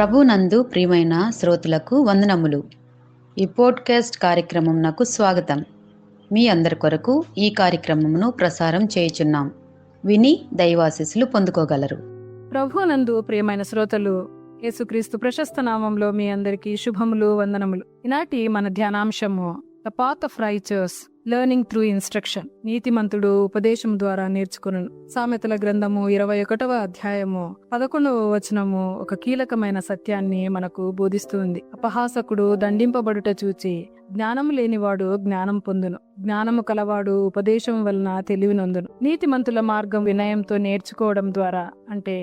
ప్రభునందు ప్రియమైన శ్రోతలకు వందనములు. ఈ పోడ్కాస్ట్ కార్యక్రమం నాకు స్వాగతం. మీ అందరి కొరకు ఈ కార్యక్రమమును ప్రసారం చేయుచున్నాం. విని దైవాశీస్సులు పొందుకోగలరు. ప్రభునందు ప్రియమైన శ్రోతలు, యేసుక్రీస్తు ప్రశస్త నామంలో మీ అందరికీ శుభములు, వందనములు. ఈనాటి మన ధ్యానాంశము the path of righteous learning through instruction. నీతిమంతుడు ఉపదేశం ద్వారా నేర్చుకును. సామెతల గ్రంథము 21వ అధ్యాయము 11వ వచనము ఒక కీలకమైన సత్యాన్ని మనకు బోధిస్తుంది. అపహాసకుడు దండింపబడుట చూచి జ్ఞానము లేనివాడు జ్ఞానం పొందును, జ్ఞానము కలవాడు ఉపదేశం వలన తెలివి నొందును. నీతిమంతుల మార్గం వినయంతో నేర్చుకోవడం ద్వారా, అంటే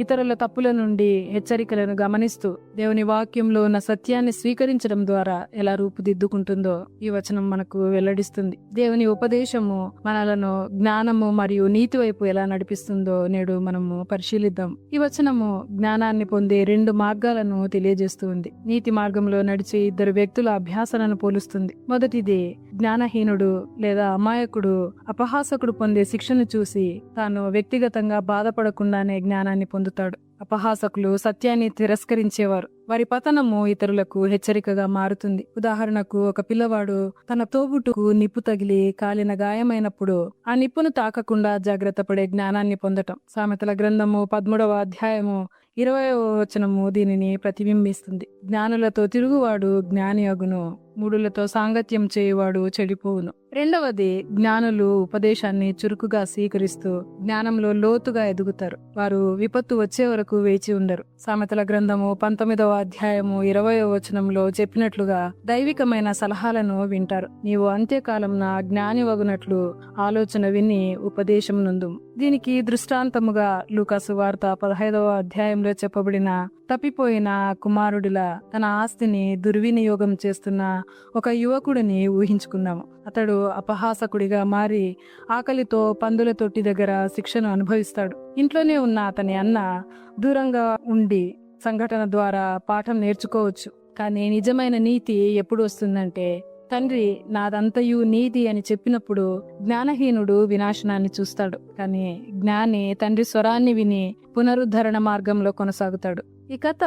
ఇతరుల తప్పుల నుండి హెచ్చరికలను గమనిస్తూ దేవుని వాక్యంలో ఉన్న సత్యాన్ని స్వీకరించడం ద్వారా ఎలా రూపుదిద్దుకుంటుందో ఈ వచనం మనకు వెల్లడిస్తుంది. దేవుని ఉపదేశము మనలను జ్ఞానము మరియు నీతి వైపు ఎలా నడిపిస్తుందో నేడు మనము పరిశీలిద్దాం. ఈ వచనము జ్ఞానాన్ని పొందే 2 మార్గాలను తెలియజేస్తుంది. నీతి మార్గంలో నడిచే 2 వ్యక్తుల అభ్యాసాలను పోలుస్తుంది. మొదటిది, జ్ఞానహీనుడు లేదా అమాయకుడు అపహాసకుడు పొందే శిక్షను చూసి తాను వ్యక్తిగతంగా బాధపడకుండానే జ్ఞానాన్ని పొందుతాడు. అపహాసకులు సత్యాన్ని తిరస్కరించేవారు. వారి పతనము ఇతరులకు హెచ్చరికగా మారుతుంది. ఉదాహరణకు, ఒక పిల్లవాడు తన తోబుట్టుకు నిప్పు తగిలి కాలిన గాయమైనప్పుడు ఆ నిప్పును తాకకుండా జాగ్రత్త పడే జ్ఞానాన్ని పొందటం. సామెతల గ్రంథము 13వ అధ్యాయము 20వ వచనము దీనిని ప్రతిబింబిస్తుంది. జ్ఞానులతో తిరుగువాడు జ్ఞాని అగును, మూఢులతో సాంగత్యం చేయువాడు చెడిపోవును. రెండవది, జ్ఞానులు ఉపదేశాన్ని చురుకుగా స్వీకరిస్తూ జ్ఞానంలో లోతుగా ఎదుగుతారు. వారు విపత్తు వచ్చే వరకు వేచి ఉండరు. సామెతల గ్రంథము 19వ అధ్యాయము 20వ వచనంలో చెప్పినట్లుగా దైవికమైన సలహాలను వింటారు. నీవు అంత్యకాలంన జ్ఞాని వగునట్లు ఆలోచన విని ఉపదేశం నందు. దీనికి దృష్టాంతముగా లూకాసు వార్త 15వ అధ్యాయంలో చెప్పబడిన తప్పిపోయిన కుమారుడిలా తన ఆస్తిని దుర్వినియోగం చేస్తున్న ఒక యువకుడిని ఊహించుకుందాము. అతడు అపహాసకుడిగా మారి ఆకలితో పందుల తొట్టి దగ్గర శిక్షను అనుభవిస్తాడు. ఇంట్లోనే ఉన్న అతని అన్న దూరంగా ఉండి సంఘటన ద్వారా పాఠం నేర్చుకోవచ్చు. కానీ నిజమైన నీతి ఎప్పుడు వస్తుందంటే, తండ్రి నాదంతయు నీతి అని చెప్పినప్పుడు జ్ఞానహీనుడు వినాశనాన్ని చూస్తాడు. కానీ జ్ఞాని తండ్రి స్వరాన్ని విని పునరుద్ధరణ మార్గంలో కొనసాగుతాడు. ఈ కథ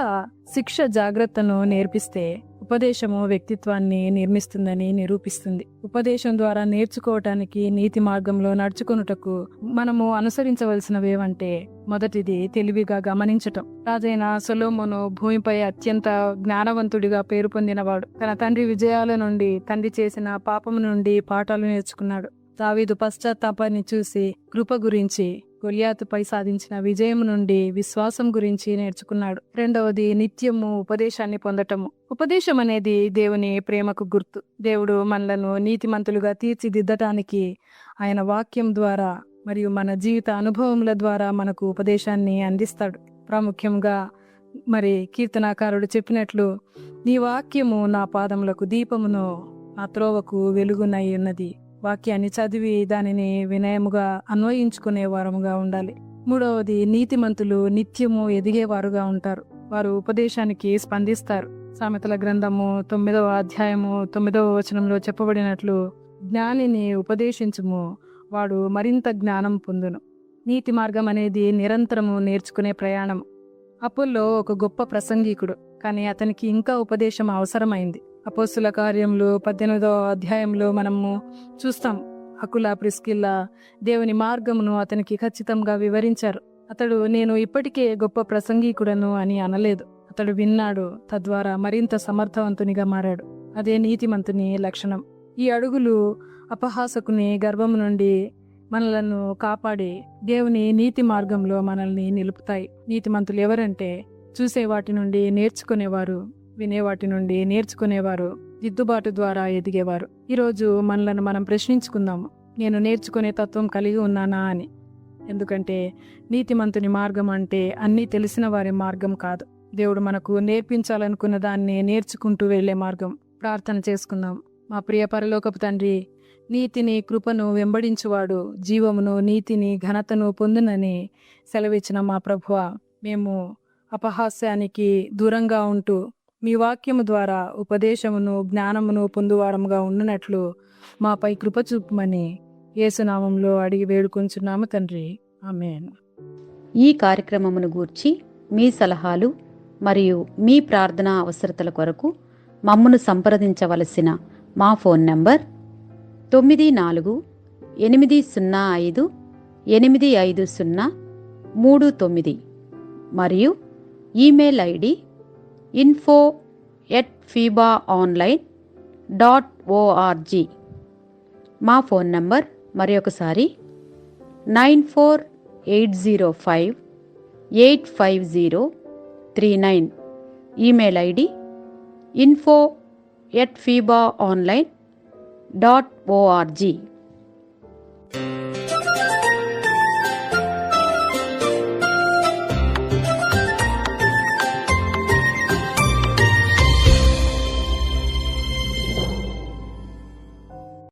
శిక్ష జాగ్రత్తను నేర్పిస్తే ఉపదేశము వ్యక్తిత్వాన్ని నిర్మిస్తుందని నిరూపిస్తుంది. ఉపదేశం ద్వారా నేర్చుకోవటానికి, నీతి మార్గంలో నడుచుకొనుటకు మనము అనుసరించవలసినవేవంటే, మొదటిది తెలివిగా గమనించటం. రాజైన సొలొమోను భూమిపై అత్యంత జ్ఞానవంతుడిగా పేరు పొందినవాడు. తన తండ్రి విజయాల నుండి, తండ్రి చేసిన పాపము నుండి పాఠాలు నేర్చుకున్నాడు. దావీదు పశ్చాత్తాపాన్ని చూసి కృప గురించి, గొలియాతుపై సాధించిన విజయం నుండి విశ్వాసం గురించి నేర్చుకున్నాడు. రెండవది, నిత్యము ఉపదేశాన్ని పొందటము. ఉపదేశం అనేది దేవుని ప్రేమకు గుర్తు. దేవుడు మనలను నీతిమంతులుగా తీర్చిదిద్దటానికి ఆయన వాక్యం ద్వారా మరియు మన జీవిత అనుభవముల ద్వారా మనకు ఉపదేశాన్ని అందిస్తాడు. ప్రాముఖ్యంగా కీర్తనాకారుడు చెప్పినట్లు, నీ వాక్యము నా పాదములకు దీపమును, నా త్రోవకు వెలుగునై ఉన్నది. వాక్యాన్ని చదివి దానిని వినయముగా అన్వయించుకునే వారముగా ఉండాలి. మూడవది, నీతిమంతులు నిత్యము ఎదిగేవారుగా ఉంటారు. వారు ఉపదేశానికి స్పందిస్తారు. సామెతల గ్రంథము 9వ అధ్యాయము 9వ వచనంలో చెప్పబడినట్లు, జ్ఞానిని ఉపదేశించుము, వాడు మరింత జ్ఞానం పొందును. నీతి మార్గం అనేది నిరంతరము నేర్చుకునే ప్రయాణం. అపోల్లో ఒక గొప్ప ప్రసంగికుడు, కానీ అతనికి ఇంకా ఉపదేశం అవసరమైంది. అపోస్తుల కార్యములు 18వ అధ్యాయంలో మనము చూస్తాం. అకుల, ప్రిస్కిల్లా దేవుని మార్గమును అతనికి ఖచ్చితంగా వివరించారు. అతడు నేను ఇప్పటికే గొప్ప ప్రసంగికుడను అని అనలేదు. అతడు విన్నాడు, తద్వారా మరింత సమర్థవంతునిగా మారాడు. అదే నీతిమంతుని లక్షణం. ఈ అడుగులు అపహాసకుని గర్భము నుండి మనలను కాపాడి దేవుని నీతి మార్గంలో మనల్ని నిలుపుతాయి. నీతిమంతులు ఎవరంటే, చూసే వాటి నుండి నేర్చుకునేవారు, వినేవాటి నుండి నేర్చుకునేవారు, దిద్దుబాటు ద్వారా ఎదిగేవారు. ఈరోజు మనలను మనం ప్రశ్నించుకుందాము, నేను నేర్చుకునే తత్వం కలిగి ఉన్నానా అని. ఎందుకంటే నీతిమంతుని మార్గం అంటే అన్నీ తెలిసిన వారి మార్గం కాదు. దేవుడు మనకు నేర్పించాలనుకున్న దాన్ని నేర్చుకుంటూ వెళ్లే మార్గం. ప్రార్థన చేసుకుందాం. మా ప్రియ పరలోకపు తండ్రి, నీతిని, కృపను వెంబడించువాడు జీవమును, నీతిని, ఘనతను పొందునని సెలవిచ్చిన మా ప్రభువా, మేము అపహాస్యానికి దూరంగా ఉంటూ మీ వాక్యము ద్వారా ఉపదేశమును, జ్ఞానమును పొందువారముగా ఉండునట్లు మాపై కృప చూపమని యేసునామంలో అడిగి వేడుకొంచున్నాము తండ్రి. ఆమేన్. ఈ కార్యక్రమమును గూర్చి మీ సలహాలు మరియు మీ ప్రార్థనా అవసరతల కొరకు మమ్మను సంప్రదించవలసిన మా ఫోన్ నంబర్ 944585085039 మరియు ఈమెయిల్ ఐడి info@fibaonline.org. మా ఫోన్ నంబర్ మరొకసారి 9480585039. Email ID info@fibaonline.org.